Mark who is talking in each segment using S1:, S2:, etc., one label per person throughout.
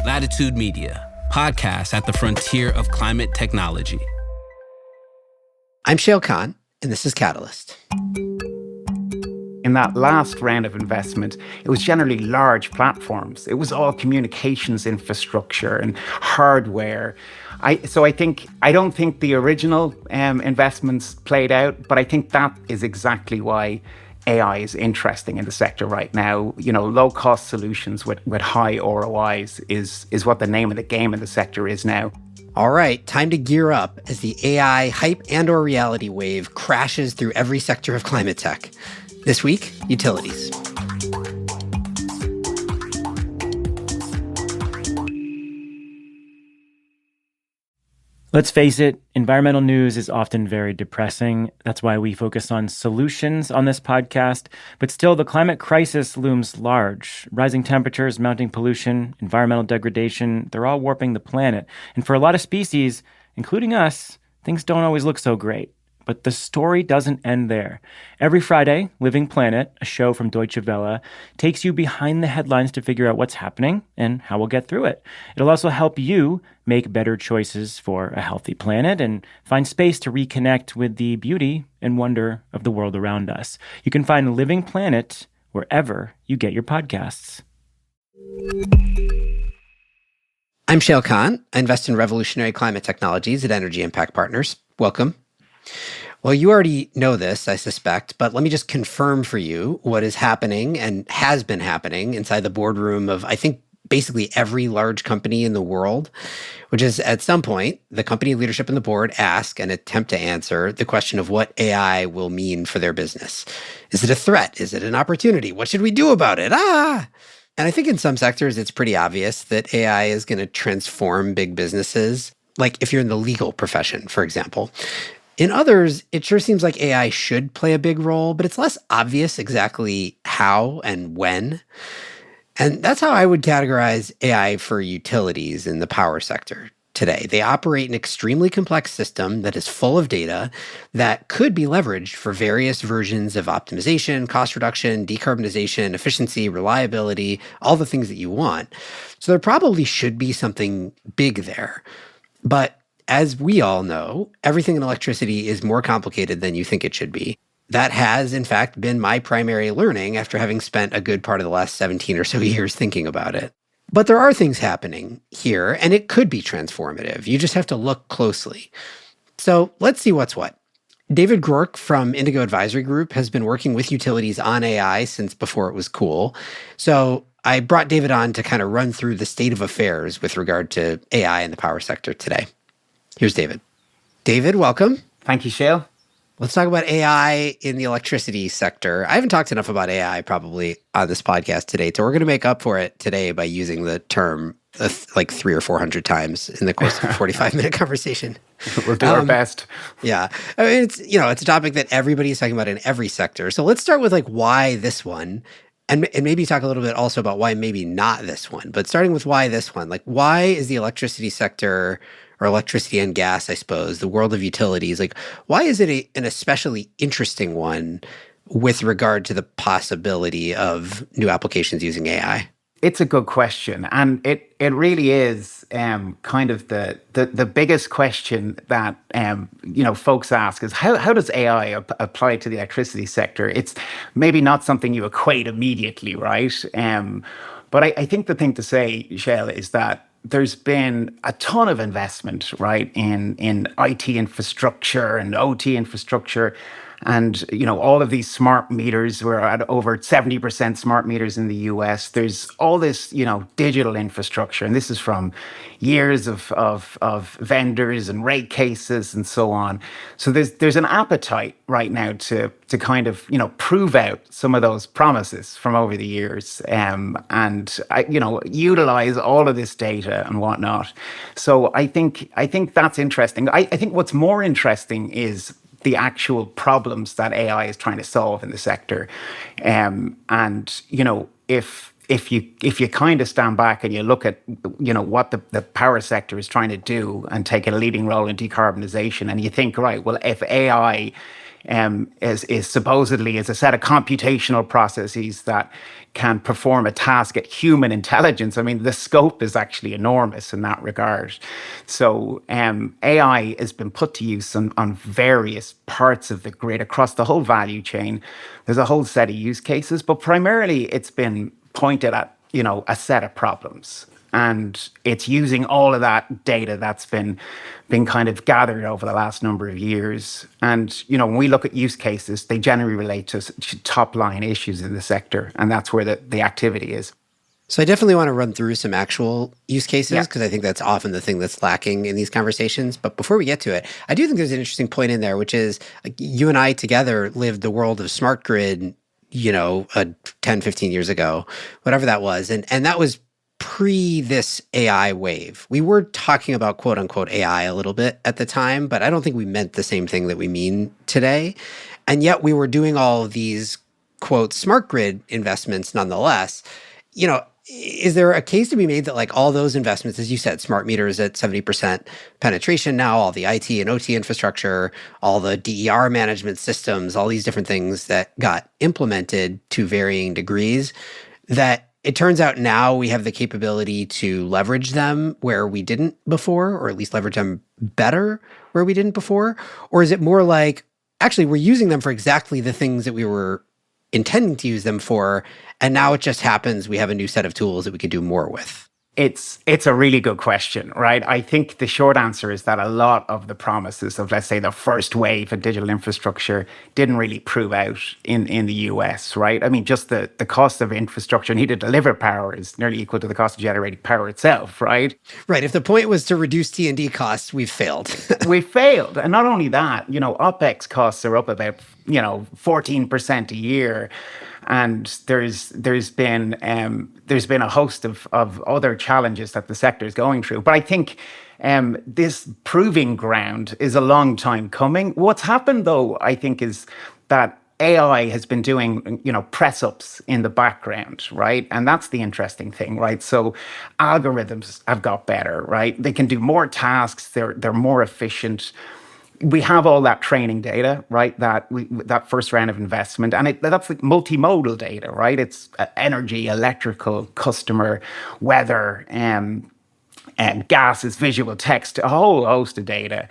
S1: Latitude Media, podcast at the frontier of climate technology.
S2: I'm Shayle, and this is Catalyst.
S3: In that last round of investment, it was generally large platforms. It was all communications infrastructure and hardware. I don't think the original investments played out, but I think that is exactly why AI is interesting in the sector right now. You know, low-cost solutions with high ROIs is what the name of the game in the sector is now.
S2: All right, time to gear up as the AI hype and/or reality wave crashes through every sector of climate tech. This week, utilities.
S4: Let's face it, environmental news is often very depressing. That's why we focus on solutions on this podcast. But still, the climate crisis looms large. Rising temperatures, mounting pollution, environmental degradation, they're all warping the planet. And for a lot of species, including us, things don't always look so great. But the story doesn't end there. Every Friday, Living Planet, a show from Deutsche Welle, takes you behind the headlines to figure out what's happening and how we'll get through it. It'll also help you make better choices for a healthy planet and find space to reconnect with the beauty and wonder of the world around us. You can find Living Planet wherever you get your podcasts.
S2: I'm Shayle. I invest in revolutionary climate technologies at Energy Impact Partners. Welcome. Well, you already know this, I suspect, but let me just confirm for you what is happening and has been happening inside the boardroom of, I think, basically every large company in the world, which is at some point, the company leadership and the board ask and attempt to answer the question of what AI will mean for their business. Is it a threat? Is it an opportunity? What should we do about it? And I think in some sectors, it's pretty obvious that AI is going to transform big businesses, like if you're in the legal profession, for example. In others, it sure seems like AI should play a big role, but it's less obvious exactly how and when. And that's how I would categorize AI for utilities in the power sector today. They operate an extremely complex system that is full of data that could be leveraged for various versions of optimization, cost reduction, decarbonization, efficiency, reliability, all the things that you want. So there probably should be something big there. But as we all know, everything in electricity is more complicated than you think it should be. That has, in fact, been my primary learning after having spent a good part of the last 17 or so years thinking about it. But there are things happening here, and it could be transformative. You just have to look closely. So let's see what's what. David Grork from Indigo Advisory Group has been working with utilities on AI since before it was cool. So I brought David on to kind of run through the state of affairs with regard to AI in the power sector today. Here's David. David, welcome.
S3: Thank you, Shayle.
S2: Let's talk about AI in the electricity sector. I haven't talked enough about AI probably on this podcast today, so we're going to make up for it today by using the term like 300 or 400 times in the course of a 45-minute conversation.
S3: We'll do our best.
S2: Yeah. I mean, it's a topic that everybody is talking about in every sector. So let's start with like why this one, and maybe talk a little bit also about why maybe not this one. But starting with why this one, like why is the electricity sector, or electricity and gas, I suppose, the world of utilities, like why is it an especially interesting one with regard to the possibility of new applications using AI?
S3: It's a good question. And it really is kind of the biggest question that, folks ask is how does AI apply to the electricity sector? It's maybe not something you equate immediately, right? But I think the thing to say, Shayle, is that there's been a ton of investment, right, in IT infrastructure and OT infrastructure. And, all of these smart meters, we're at over 70% smart meters in the US. There's all this, digital infrastructure. And this is from years of vendors and rate cases and so on. So there's an appetite right now to kind of, prove out some of those promises from over the years and utilize all of this data and whatnot. So I think that's interesting. I think what's more interesting is the actual problems that AI is trying to solve in the sector. If you kind of stand back and you look at, what the power sector is trying to do and take a leading role in decarbonization, and you think, right, well, if AI is supposedly is a set of computational processes that can perform a task at human intelligence. I mean, the scope is actually enormous in that regard. So AI has been put to use on various parts of the grid across the whole value chain. There's a whole set of use cases, but primarily it's been pointed at, a set of problems. And it's using all of that data that's been kind of gathered over the last number of years. And, when we look at use cases, they generally relate to top line issues in the sector. And that's where the activity is.
S2: So I definitely want to run through some actual use cases because I think that's often the thing that's lacking in these conversations. But before we get to it, I do think there's an interesting point in there, which is like you and I together lived the world of smart grid, 10, 15 years ago, whatever that was. And that was pre this AI wave. We were talking about quote unquote AI a little bit at the time, but I don't think we meant the same thing that we mean today. And yet we were doing all of these quote smart grid investments nonetheless. Is there a case to be made that like all those investments, as you said, smart meters at 70% penetration now, all the IT and OT infrastructure, all the DER management systems, all these different things that got implemented to varying degrees, that it turns out now we have the capability to leverage them where we didn't before, or at least leverage them better where we didn't before? Or is it more like, actually, we're using them for exactly the things that we were intending to use them for, and now it just happens we have a new set of tools that we could do more with?
S3: It's a really good question, right? I think the short answer is that a lot of the promises of, let's say, the first wave of digital infrastructure didn't really prove out in the US, right? I mean, just the cost of infrastructure needed to deliver power is nearly equal to the cost of generating power itself, right?
S2: Right. If the point was to reduce T&D costs, we've failed.
S3: We failed. And not only that, OPEX costs are up about, 14% a year. And there's been a host of other challenges that the sector is going through. But I think this proving ground is a long time coming. What's happened, though, I think, is that AI has been doing, press ups in the background, right? And that's the interesting thing, right? So algorithms have got better, right? They can do more tasks. They're more efficient. We have all that training data, right? That first round of investment, and that's like multimodal data, right? It's energy, electrical, customer, weather, and gases, visual, text, a whole host of data.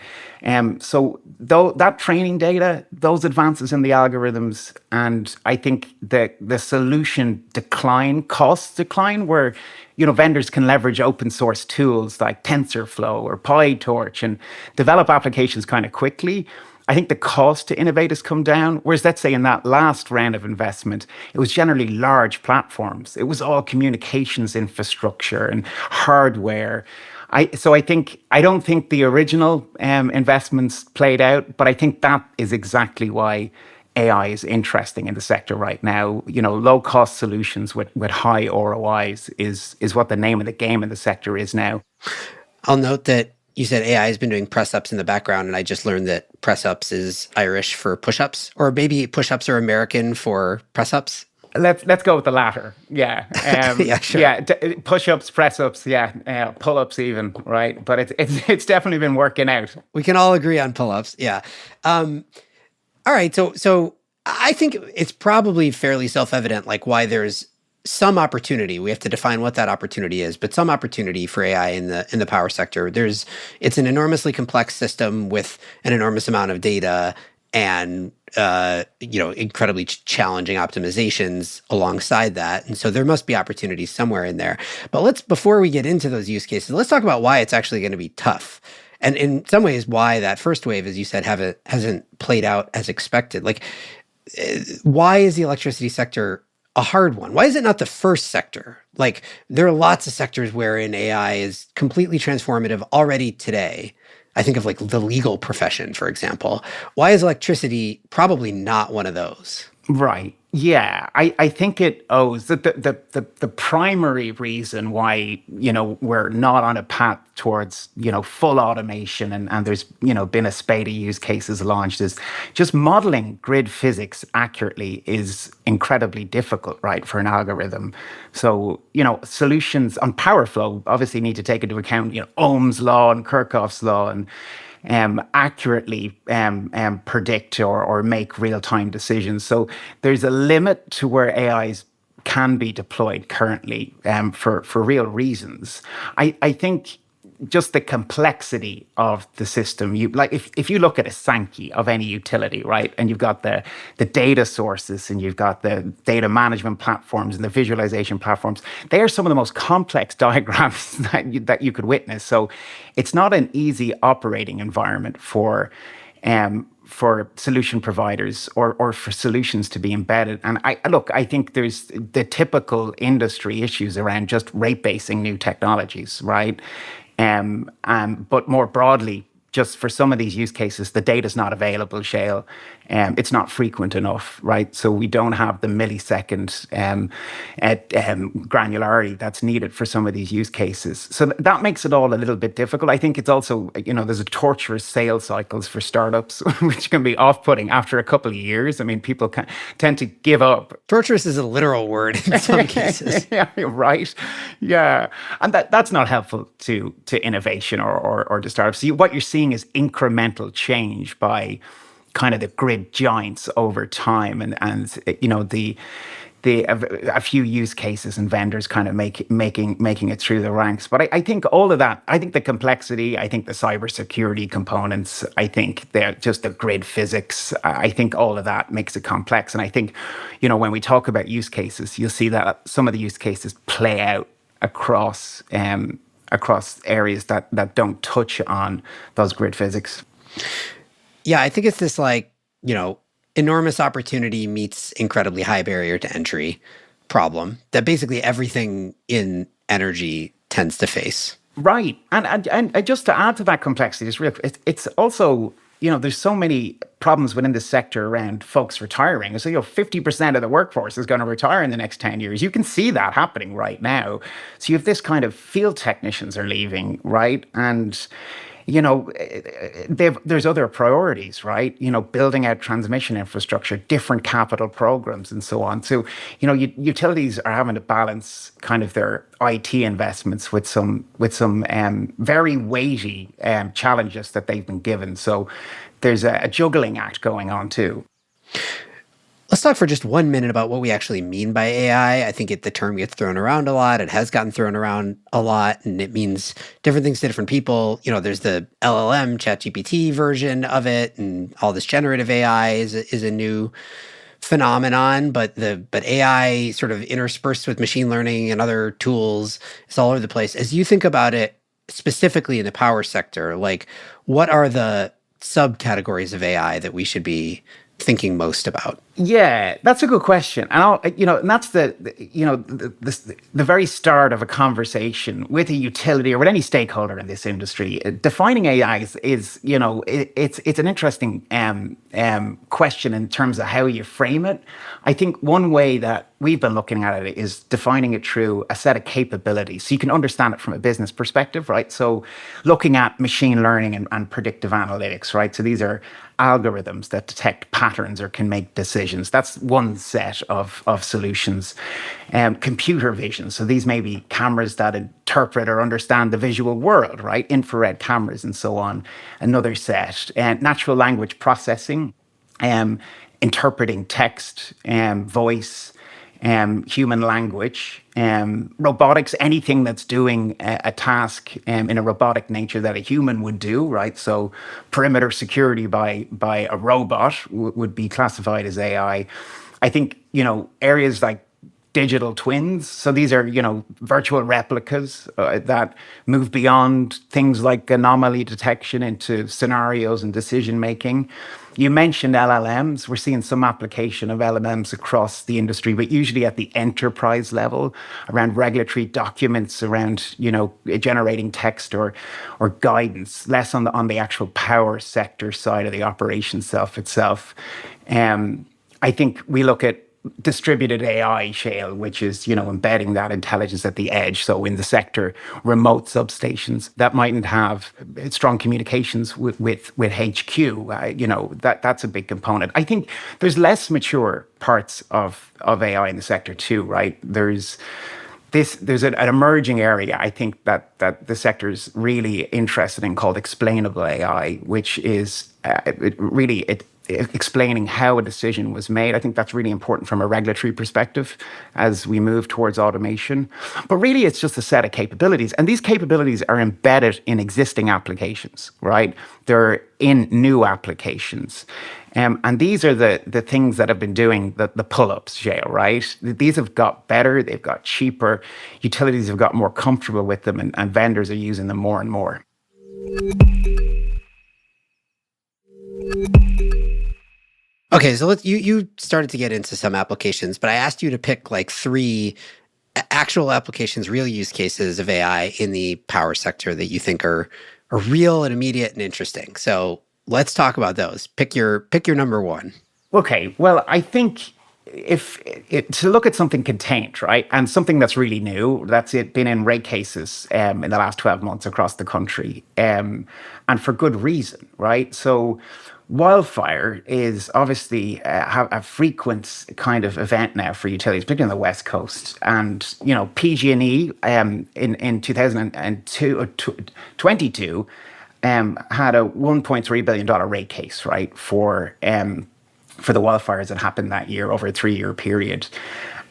S3: So that training data, those advances in the algorithms, and I think the solution costs decline, where vendors can leverage open source tools like TensorFlow or PyTorch and develop applications kind of quickly. I think the cost to innovate has come down. Whereas, let's say, in that last round of investment, it was generally large platforms. It was all communications infrastructure and hardware. I don't think the original investments played out, but I think that is exactly why AI is interesting in the sector right now. Low-cost solutions with high ROIs is what the name of the game in the sector is now.
S2: I'll note that you said AI has been doing press-ups in the background, and I just learned that press-ups is Irish for push-ups, or maybe push-ups are American for press-ups.
S3: Let's go with the latter. Yeah.
S2: Yeah, sure.
S3: Yeah. Push-ups, press-ups. Yeah. Pull-ups even. Right. But it's definitely been working out.
S2: We can all agree on pull-ups. Yeah. All right. So I think it's probably fairly self-evident, like why there's some opportunity. We have to define what that opportunity is, but some opportunity for AI in the power sector. It's an enormously complex system with an enormous amount of data and incredibly challenging optimizations alongside that. And so there must be opportunities somewhere in there. But before we get into those use cases, let's talk about why it's actually going to be tough. And in some ways, why that first wave, as you said, hasn't played out as expected. Like, why is the electricity sector a hard one? Why is it not the first sector? Like, there are lots of sectors wherein AI is completely transformative already today. I think of like the legal profession, for example. Why is electricity probably not one of those?
S3: Right. Yeah. I think it owes the primary reason why, we're not on a path towards, full automation and there's, been a spate of use cases launched is just modeling grid physics accurately is incredibly difficult, right, for an algorithm. So, solutions on power flow obviously need to take into account, Ohm's law and Kirchhoff's law and accurately predict or make real-time decisions. So there's a limit to where AIs can be deployed currently for real reasons. I think just the complexity of the system. You like if you look at a Sankey of any utility, right, and you've got the data sources and you've got the data management platforms and the visualization platforms, they are some of the most complex diagrams that you could witness. So it's not an easy operating environment for solution providers or for solutions to be embedded. And I think there's the typical industry issues around just rate basing new technologies, right? But more broadly, just for some of these use cases, the data is not available, Shayle. It's not frequent enough, right? So we don't have the millisecond granularity that's needed for some of these use cases. So that makes it all a little bit difficult. I think it's also, there's a torturous sales cycles for startups, which can be off-putting after a couple of years. I mean, people tend to give up.
S2: Torturous is a literal word in some cases.
S3: Yeah, right. Yeah. And that's not helpful to innovation or to startups. So what you're seeing is incremental change by kind of the grid giants over time, and a few use cases and vendors kind of making it through the ranks. But I think all of that, I think the complexity, I think the cybersecurity components, I think they're just the grid physics. I think all of that makes it complex. And I think, when we talk about use cases, you'll see that some of the use cases play out across areas that don't touch on those grid physics.
S2: Yeah, I think it's this enormous opportunity meets incredibly high barrier to entry problem that basically everything in energy tends to face.
S3: Right. And just to add to that complexity, it's also, there's so many problems within the sector around folks retiring. So, 50% of the workforce is going to retire in the next 10 years. You can see that happening right now. So you have this kind of field technicians are leaving, right? And, there's other priorities, right? Building out transmission infrastructure, different capital programs, and so on. So, utilities are having to balance kind of their IT investments with some very weighty challenges that they've been given. So, there's a juggling act going on too.
S2: Let's talk for just 1 minute about what we actually mean by AI. I think the term gets thrown around a lot. It has gotten thrown around a lot, and it means different things to different people. There's the LLM, ChatGPT version of it, and all this generative AI is a new phenomenon. But AI sort of interspersed with machine learning and other tools is all over the place. As you think about it specifically in the power sector, what are the subcategories of AI that we should be thinking most about?
S3: Yeah, that's a good question. And and that's the very start of a conversation with a utility or with any stakeholder in this industry. Defining AI is it's an interesting question in terms of how you frame it. I think one way that we've been looking at it is defining it through a set of capabilities, so you can understand it from a business perspective, right? So looking at machine learning and predictive analytics, right? So these are algorithms that detect patterns or can make decisions. That's one set of solutions. Computer vision. So these may be cameras that interpret or understand the visual world, right? Infrared cameras and so on. Another set. Natural language processing, interpreting text, voice, human language, robotics, anything that's doing a task in a robotic nature that a human would do, right? So perimeter security by a robot would be classified as AI. I think, areas like digital twins. So these are, virtual replicas that move beyond things like anomaly detection into scenarios and decision making. You mentioned LLMs. We're seeing some application of LLMs across the industry, but usually at the enterprise level, around regulatory documents, around generating text or guidance, less on the actual power sector side of the operation itself. I think we look at distributed AI, Shayle, which is, embedding that intelligence at the edge. So in the sector, remote substations that mightn't have strong communications with HQ, that's a big component. I think there's less mature parts of AI in the sector too, right? There's there's an emerging area, I think, that the sector is really interested in, called explainable AI, which is explaining how a decision was made. I think that's really important from a regulatory perspective as we move towards automation. But really, it's just a set of capabilities. And these capabilities are embedded in existing applications, right? They're in new applications. And these are the things that have been doing the pull-ups, Shayle, right? These have got better, they've got cheaper, utilities have got more comfortable with them, and vendors are using them more and more.
S2: Okay, so you started to get into some applications, but I asked you to pick like 3 actual applications, real use cases of AI in the power sector that you think are real and immediate and interesting. So let's talk about those. Pick your number 1.
S3: Okay, well, I think to look at something contained, right, and something that's really new, that's been in rate cases in the last 12 months across the country, and for good reason, right? So Wildfire is obviously a frequent kind of event now for utilities, particularly on the West Coast. And, PG&E in 2022 had a $1.3 billion rate case, right, for the wildfires that happened that year over a 3-year period.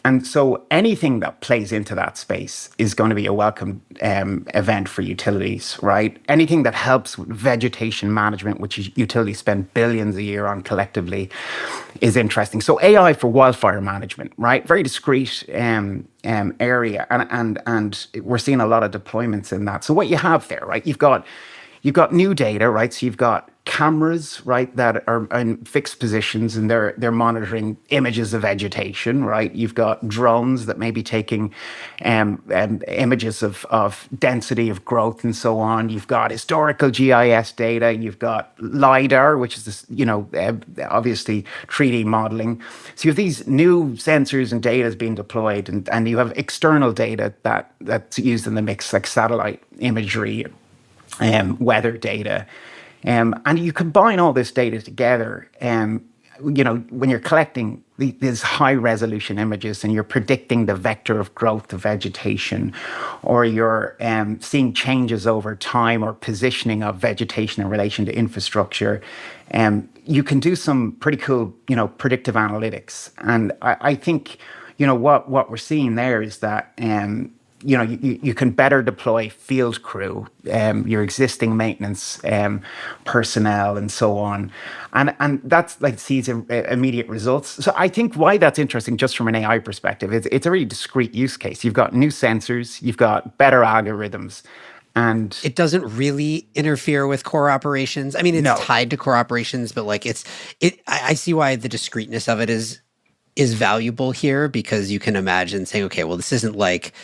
S3: And so anything that plays into that space is going to be a welcome event for utilities, right? Anything that helps with vegetation management, which utilities spend billions a year on collectively, is interesting. So AI for wildfire management, right? Very discrete area, and we're seeing a lot of deployments in that. So what you have there, right? You've got new data, right? So you've got cameras, right, that are in fixed positions, and they're monitoring images of vegetation, right? You've got drones that may be taking images of density of growth and so on. You've got historical GIS data. You've got lidar, which is this, obviously 3D modeling. So you have these new sensors and data is being deployed, and you have external data that's used in the mix, like satellite imagery, weather data. And you combine all this data together, when you're collecting these high resolution images and you're predicting the vector of growth of vegetation, or you're seeing changes over time or positioning of vegetation in relation to infrastructure, you can do some pretty cool, predictive analytics. And I think, what we're seeing there is that, you can better deploy field crew, your existing maintenance personnel, and so on, and that's like sees immediate results. So I think why that's interesting, just from an AI perspective, it's a really discrete use case. You've got new sensors, you've got better algorithms, and
S2: it doesn't really interfere with core operations. I mean, it's tied to core operations, but like I see why the discreteness of it is valuable here, because you can imagine saying, okay, well, this isn't like,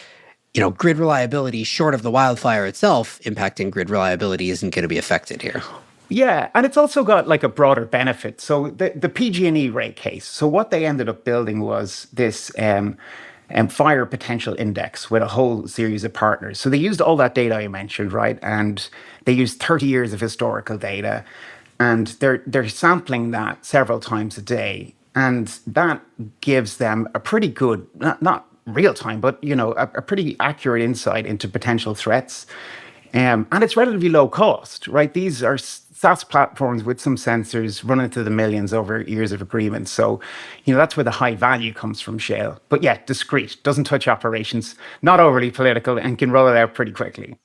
S2: grid reliability short of the wildfire itself impacting grid reliability isn't going to be affected here.
S3: Yeah, and it's also got like a broader benefit. So the PG&E rate case, so what they ended up building was this fire potential index with a whole series of partners. So they used all that data I mentioned, right? And they used 30 years of historical data, and they're sampling that several times a day. And that gives them a pretty good, not real time, but a pretty accurate insight into potential threats, and it's relatively low cost, right? These are SaaS platforms with some sensors running to the millions over years of agreements. So, that's where the high value comes from, Shayle. But yeah, discrete, doesn't touch operations, not overly political, and can roll it out pretty quickly.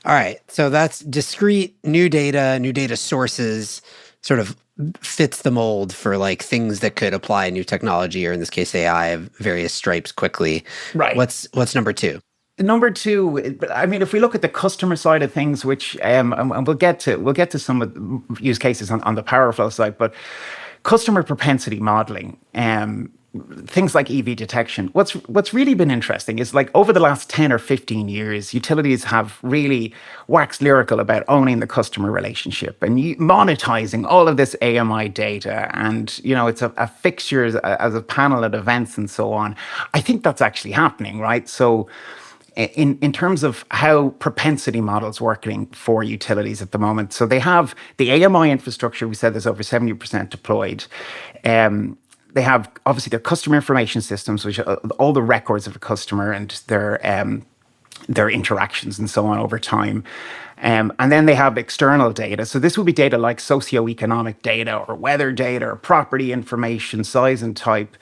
S2: All right, so that's discrete, new data sources, sort of fits the mold for like things that could apply new technology, or in this case AI, of various stripes quickly.
S3: Right.
S2: What's number 2?
S3: Number 2, I mean, if we look at the customer side of things, which and we'll get to some of the use cases on the power flow side, but customer propensity modeling, things like EV detection. What's really been interesting is, like, over the last 10 or 15 years, utilities have really waxed lyrical about owning the customer relationship and monetizing all of this AMI data. And, it's a fixture as a panel at events and so on. I think that's actually happening, right? So in terms of how propensity models working for utilities at the moment. So they have the AMI infrastructure. We said there's over 70% deployed. they have obviously their customer information systems, which are all the records of a customer and their interactions and so on over time. And then they have external data. So this would be data like socioeconomic data or weather data or property information, size and type.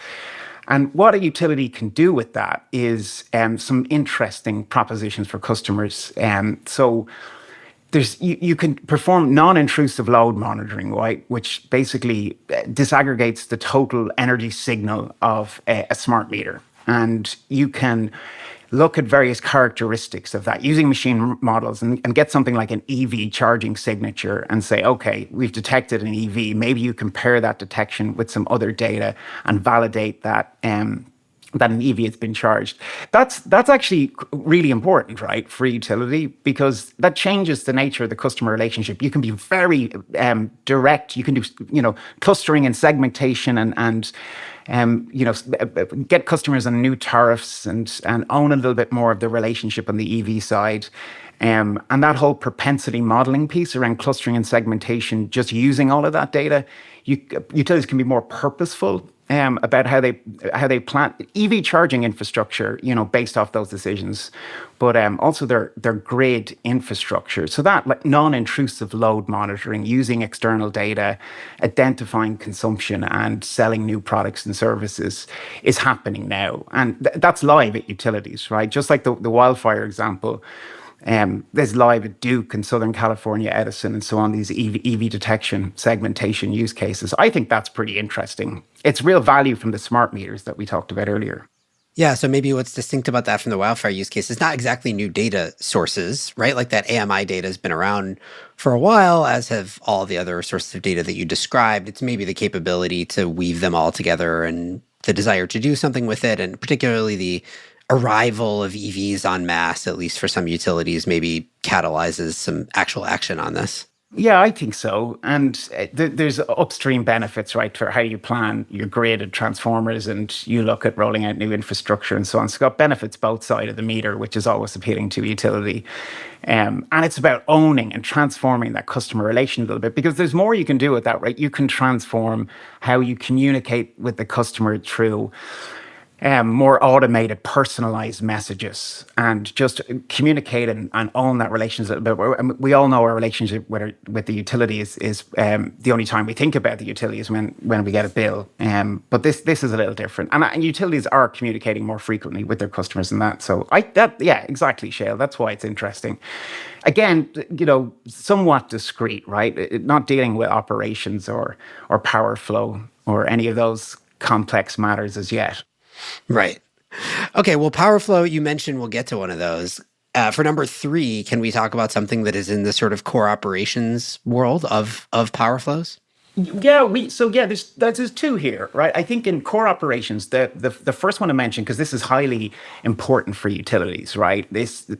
S3: And what a utility can do with that is some interesting propositions for customers. So you can perform non-intrusive load monitoring, right, which basically disaggregates the total energy signal of a smart meter. And you can look at various characteristics of that using machine models and get something like an EV charging signature and say, okay, we've detected an EV. Maybe you compare that detection with some other data and validate that that an EV has been charged. That's actually really important, right, for utility, because that changes the nature of the customer relationship. You can be very direct. You can do clustering and segmentation and get customers on new tariffs and own a little bit more of the relationship on the EV side. And that whole propensity modeling piece around clustering and segmentation, just using all of that data, utilities can be more purposeful about how they plan EV charging infrastructure, based off those decisions, but also their grid infrastructure. So that like non-intrusive load monitoring, using external data, identifying consumption and selling new products and services is happening now, and that's live at utilities, right? Just like the Wildfire example. There's live at Duke and Southern California, Edison, and so on, these EV detection segmentation use cases. I think that's pretty interesting. It's real value from the smart meters that we talked about earlier.
S2: Yeah, so maybe what's distinct about that from the Wildfire use case is not exactly new data sources, right? Like that AMI data has been around for a while, as have all the other sources of data that you described. It's maybe the capability to weave them all together and the desire to do something with it, and particularly the arrival of EVs en masse, at least for some utilities, maybe catalyzes some actual action on this.
S3: Yeah, I think so. And there's upstream benefits, right, for how you plan your grid and transformers, and you look at rolling out new infrastructure and so on. So it's got benefits both sides of the meter, which is always appealing to a utility. And it's about owning and transforming that customer relation a little bit, because there's more you can do with that, right? You can transform how you communicate with the customer through more automated, personalized messages, and just communicate and own that relationship. But we all know our relationship with the utility is the only time we think about the utility is when we get a bill. But this is a little different, and utilities are communicating more frequently with their customers than that. So exactly, Shayle. That's why it's interesting. Again, somewhat discrete, right? Not dealing with operations or power flow or any of those complex matters as yet.
S2: Right. Okay, well, power flow, you mentioned we'll get to one of those. For number 3, can we talk about something that is in the sort of core operations world of power flows? There's 2 here, right? I think in core operations, the first one to mention, because this is highly important for utilities, right? This,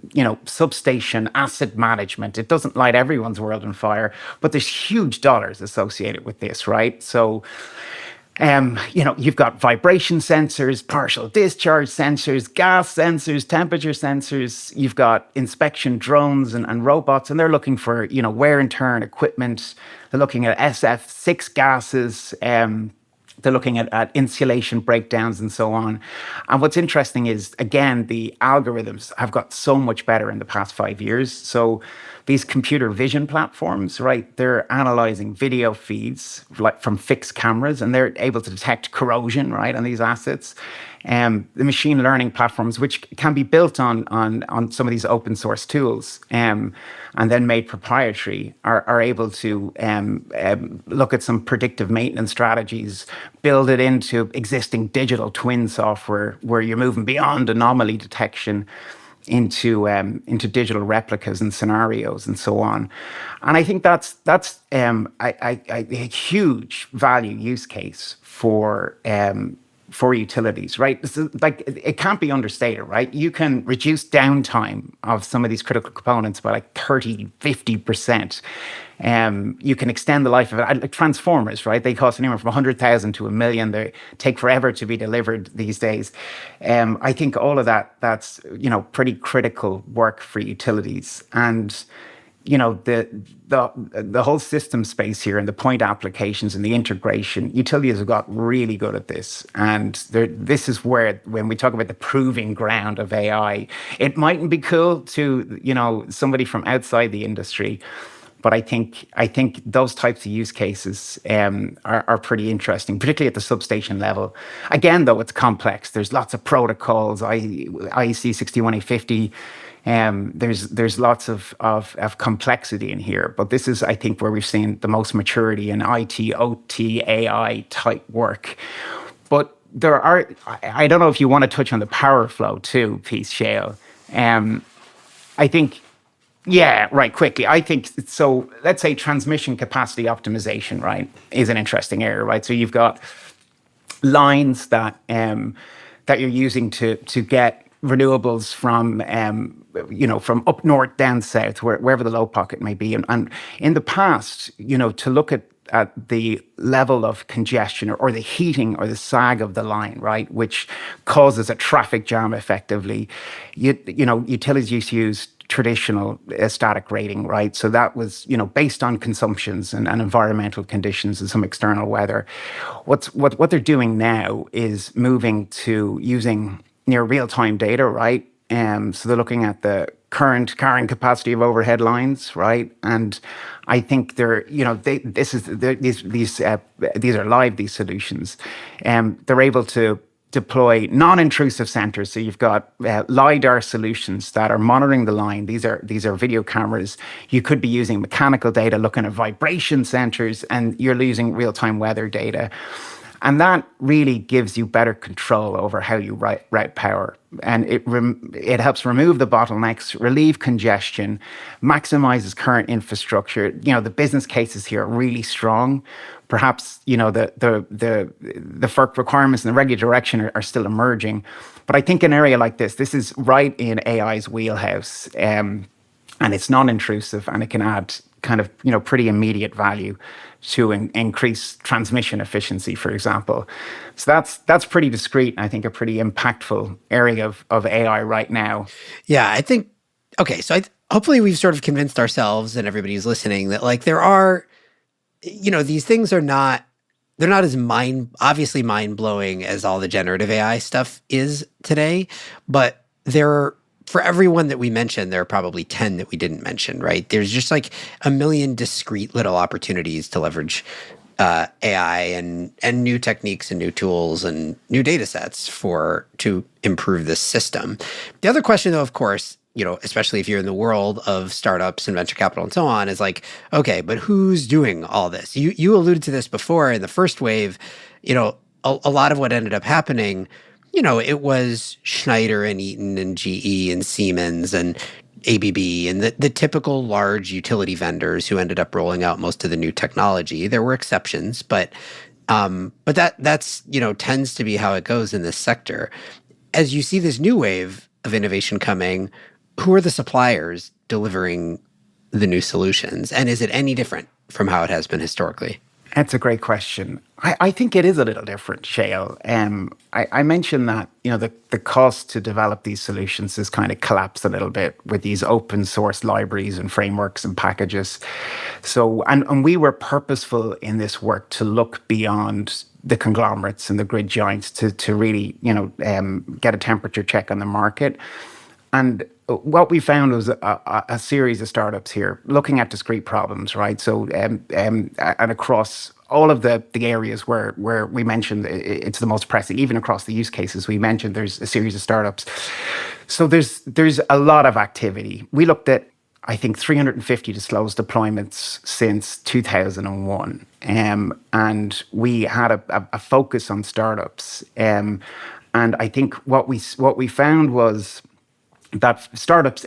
S2: substation asset management, it doesn't light everyone's world on fire, but there's huge dollars associated with this, right? So, you've got vibration sensors, partial discharge sensors, gas sensors, temperature sensors. You've got inspection drones and robots, and they're looking for, wear and tear equipment. They're looking at SF6 gases. They're looking at insulation breakdowns and so on. And what's interesting is, again, the algorithms have got so much better in the past 5 years. So these computer vision platforms, right, they're analyzing video feeds like from fixed cameras, and they're able to detect corrosion, right, on these assets. The machine learning platforms, which can be built on some of these open source tools and then made proprietary, are able to look at some predictive maintenance strategies, build it into existing digital twin software where you're moving beyond anomaly detection into digital replicas and scenarios and so on. And I think that's a huge value use case for utilities, right? This is it can't be understated, right? You can reduce downtime of some of these critical components by 30, 50%. You can extend the life of it. Like transformers, right? They cost anywhere from 100,000 to $1 million. They take forever to be delivered these days. I think all of that's pretty critical work for utilities. And
S3: the whole system space here and the point applications and the integration, utilities have got really good at this. And this is where, when we talk about the proving ground of AI, it mightn't be cool to, somebody from outside the industry. But I think those types of use cases are pretty interesting, particularly at the substation level. Again, though, it's complex. There's lots of protocols, IEC 61850. There's lots of complexity in here. But this is, I think, where we've seen the most maturity in IT, OT, AI type work. But there are, I don't know if you want to touch on the power flow too piece, Shayle. I think, yeah, right, quickly. I think, so let's say transmission capacity optimization, right, is an interesting area, right? So you've got lines that you're using to get renewables from, from up north, down south, wherever the low pocket may be. And in the past, to look at the level of congestion or the heating or the sag of the line, right, which causes a traffic jam effectively, utilities used to use traditional static rating, right? So that was, based on consumptions and environmental conditions and some external weather. What they're doing now is moving to using near real-time data, right? So they're looking at the current carrying capacity of overhead lines, right? And I think these are live, these solutions. They're able to deploy non-intrusive sensors. So you've got lidar solutions that are monitoring the line. These are video cameras. You could be using mechanical data, looking at vibration sensors, and you're using real-time weather data. And that really gives you better control over how you route power. And it helps remove the bottlenecks, relieve congestion, maximizes current infrastructure. The business cases here are really strong. Perhaps, the FERC requirements and the regulatory direction are still emerging. But I think an area like this is right in AI's wheelhouse. And it's non-intrusive, and it can add kind of, pretty immediate value to increase transmission efficiency, for example. So that's pretty discrete, and I think a pretty impactful area of AI right now.
S2: Yeah, I think, okay, so hopefully we've sort of convinced ourselves and everybody who's listening that, like, there are, these things they're not as obviously mind-blowing as all the generative AI stuff is today, but for everyone that we mentioned, there are probably 10 that we didn't mention, right? There's just like a million discrete little opportunities to leverage AI and new techniques and new tools and new data sets to improve this system. The other question, though, of course, especially if you're in the world of startups and venture capital and so on, is like, okay, but who's doing all this? You alluded to this before in the first wave. A lot of what ended up happening, it was Schneider and Eaton and GE and Siemens and ABB and the typical large utility vendors who ended up rolling out most of the new technology. There were exceptions, but that's tends to be how it goes in this sector. As you see this new wave of innovation coming, who are the suppliers delivering the new solutions, and is it any different from how it has been historically?
S3: That's a great question. I think it is a little different, Shayle. I mentioned that the cost to develop these solutions has kind of collapsed a little bit with these open source libraries and frameworks and packages. So, and we were purposeful in this work to look beyond the conglomerates and the grid giants to really get a temperature check on the market. And what we found was a series of startups here looking at discrete problems, right? So, and across all of the areas where we mentioned it's the most pressing, even across the use cases we mentioned, there's a series of startups. So there's a lot of activity. We looked at, I think, 350 disclosed deployments since 2001. And we had a focus on startups. And I think what we found was that startups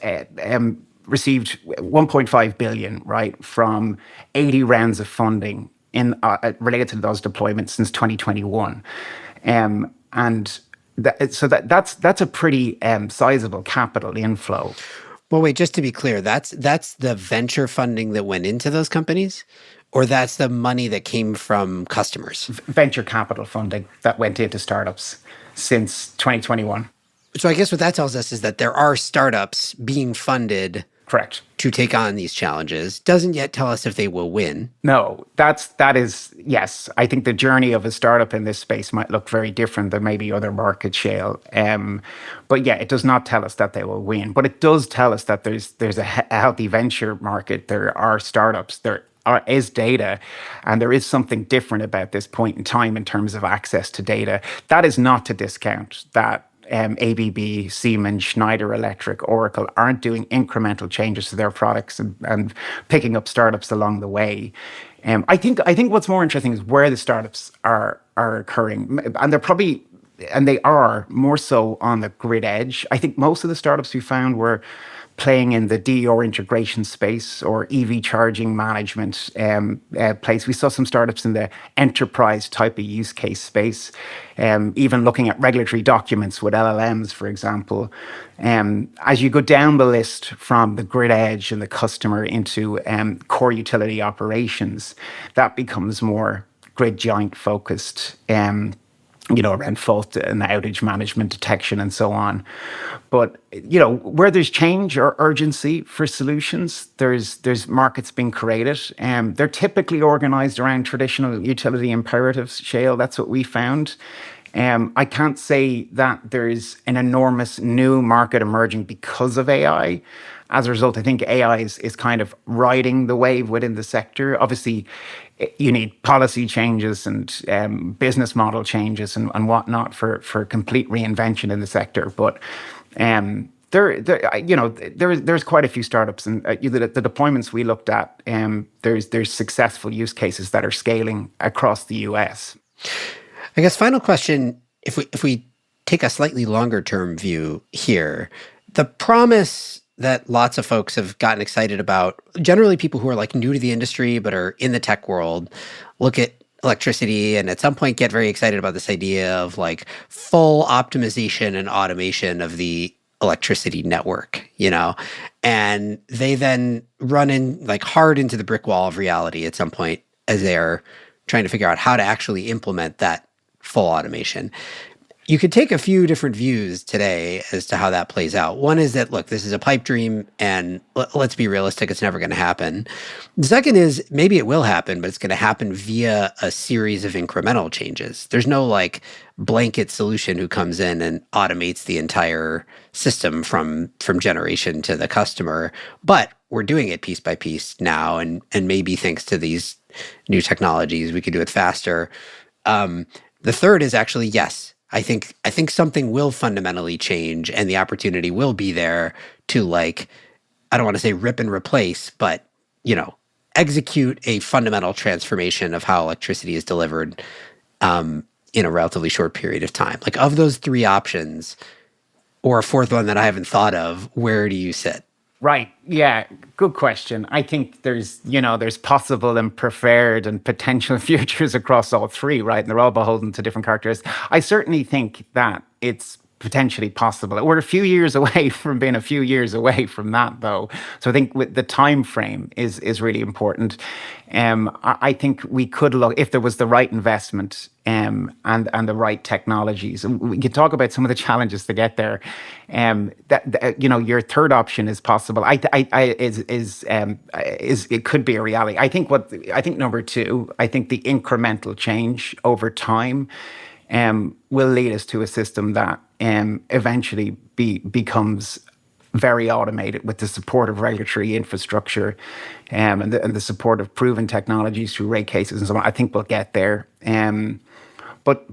S3: received 1.5 billion, right, from 80 rounds of funding related to those deployments since 2021, and that's a pretty sizable capital inflow.
S2: Well, wait, just to be clear, that's the venture funding that went into those companies, or that's the money that came from customers?
S3: Venture capital funding that went into startups since 2021.
S2: So I guess what that tells us is that there are startups being funded
S3: Correct.
S2: to take on these challenges. Doesn't yet tell us if they will win.
S3: No, that is yes. I think the journey of a startup in this space might look very different than maybe other markets, Shayle. But yeah, it does not tell us that they will win. But it does tell us that there's a healthy venture market. There are startups. There is data, and there is something different about this point in time in terms of access to data. That is not to discount that ABB, Siemens, Schneider Electric, Oracle aren't doing incremental changes to their products and picking up startups along the way. I think what's more interesting is where the startups are occurring, and they are more so on the grid edge. I think most of the startups we found were playing in the DER integration space or EV charging management place. We saw some startups in the enterprise type of use case space, even looking at regulatory documents with LLMs, for example. As you go down the list from the grid edge and the customer into core utility operations, that becomes more grid giant focused. Around fault and outage management detection and so on. But, where there's change or urgency for solutions, there's markets being created. They're typically organized around traditional utility imperatives, Shayle. That's what we found. I can't say that there's an enormous new market emerging because of AI. As a result, I think AI is kind of riding the wave within the sector. Obviously, you need policy changes and business model changes and whatnot for complete reinvention in the sector. But there's quite a few startups, and the deployments we looked at, there's successful use cases that are scaling across the US.
S2: I guess final question, if we take a slightly longer term view here, the promise that lots of folks have gotten excited about, generally people who are like new to the industry but are in the tech world, look at electricity and at some point get very excited about this idea of like full optimization and automation of the electricity network, and they then run in like hard into the brick wall of reality at some point as they're trying to figure out how to actually implement that full automation. You could take a few different views today as to how that plays out. One is that, look, this is a pipe dream and let's be realistic, it's never going to happen. The second is maybe it will happen, but it's going to happen via a series of incremental changes. There's no like blanket solution who comes in and automates the entire system from generation to the customer, but we're doing it piece by piece now. And maybe thanks to these new technologies, we could do it faster. The third is actually, yes, I think something will fundamentally change and the opportunity will be there to like, I don't want to say rip and replace, but, execute a fundamental transformation of how electricity is delivered in a relatively short period of time. Like of those three options, or a fourth one that I haven't thought of, where do you sit?
S3: Right. Yeah. Good question. I think there's possible and preferred and potential futures across all three, right? And they're all beholden to different characteristics. I certainly think that it's potentially possible. We're a few years away from being a few years away from that, though. So I think with the time frame is really important. I think we could look, if there was the right investment and the right technologies, and we could talk about some of the challenges to get there. Your third option is possible. It could be a reality. I think number two, I think the incremental change over time will lead us to a system that eventually becomes very automated with the support of regulatory infrastructure and the support of proven technologies through rate cases and so on. I think we'll get there. But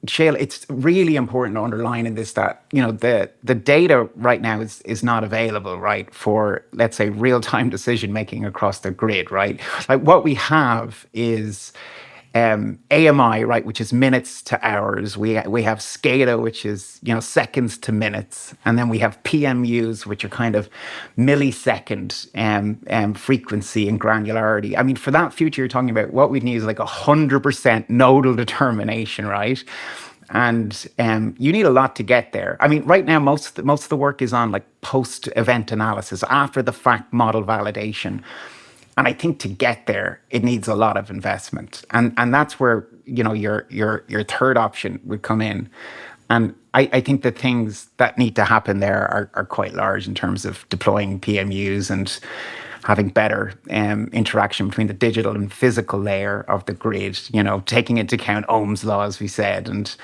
S3: Shayle, it's really important to underline in this that the data right now is not available, right, for, let's say, real-time decision making across the grid, right? Like what we have is AMI, right, which is minutes to hours. We have SCADA, which is seconds to minutes, and then we have PMUs, which are kind of millisecond frequency and granularity. I mean, for that future, you're talking about what we need is like 100% nodal determination, right? And you need a lot to get there. I mean, right now, most of the work is on like post-event analysis, after the fact model validation. And I think to get there, it needs a lot of investment, and that's where your third option would come in. And I think the things that need to happen there are quite large in terms of deploying PMUs and having better interaction between the digital and physical layer of the grid, taking into account Ohm's law, as we said. And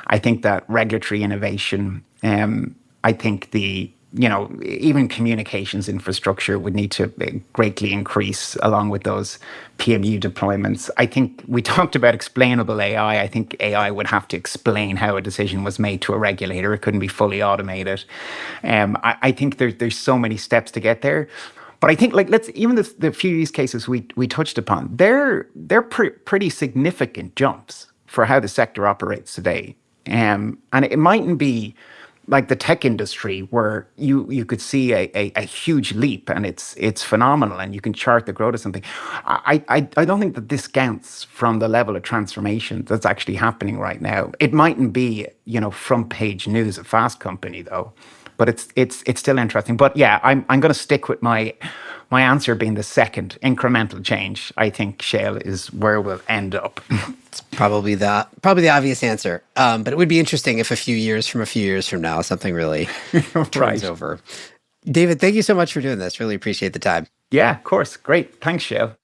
S3: I think that regulatory innovation, I think even communications infrastructure would need to greatly increase along with those PMU deployments. I think we talked about explainable AI. I think AI would have to explain how a decision was made to a regulator. It couldn't be fully automated. I think there's so many steps to get there. But I think even the few use cases we touched upon, they're pretty significant jumps for how the sector operates today. And it mightn't be like the tech industry where you could see a huge leap and it's phenomenal and you can chart the growth of something. I don't think that discounts from the level of transformation that's actually happening right now. It mightn't be, front page news at Fast Company though, but it's still interesting. But yeah, I'm going to stick with my answer being the second incremental change. I think Shayle is where we'll end up.
S2: It's probably the obvious answer. But it would be interesting if a few years from now, something really turns over. David, thank you so much for doing this. Really appreciate the time.
S3: Yeah, of course. Great. Thanks, Shayle.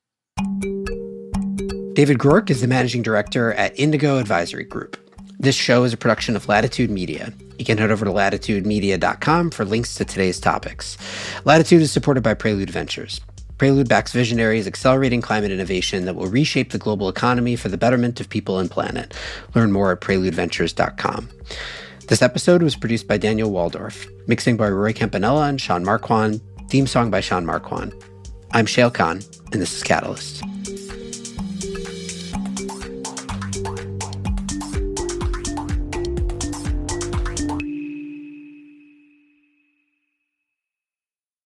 S2: David Groark is the managing director at Indigo Advisory Group. This show is a production of Latitude Media. You can head over to latitudemedia.com for links to today's topics. Latitude is supported by Prelude Ventures. Prelude backs visionaries accelerating climate innovation that will reshape the global economy for the betterment of people and planet. Learn more at preludeventures.com. This episode was produced by Daniel Waldorf, mixing by Roy Campanella and Sean Marquand, theme song by Sean Marquand. I'm Shayle Khan, and this is Catalyst.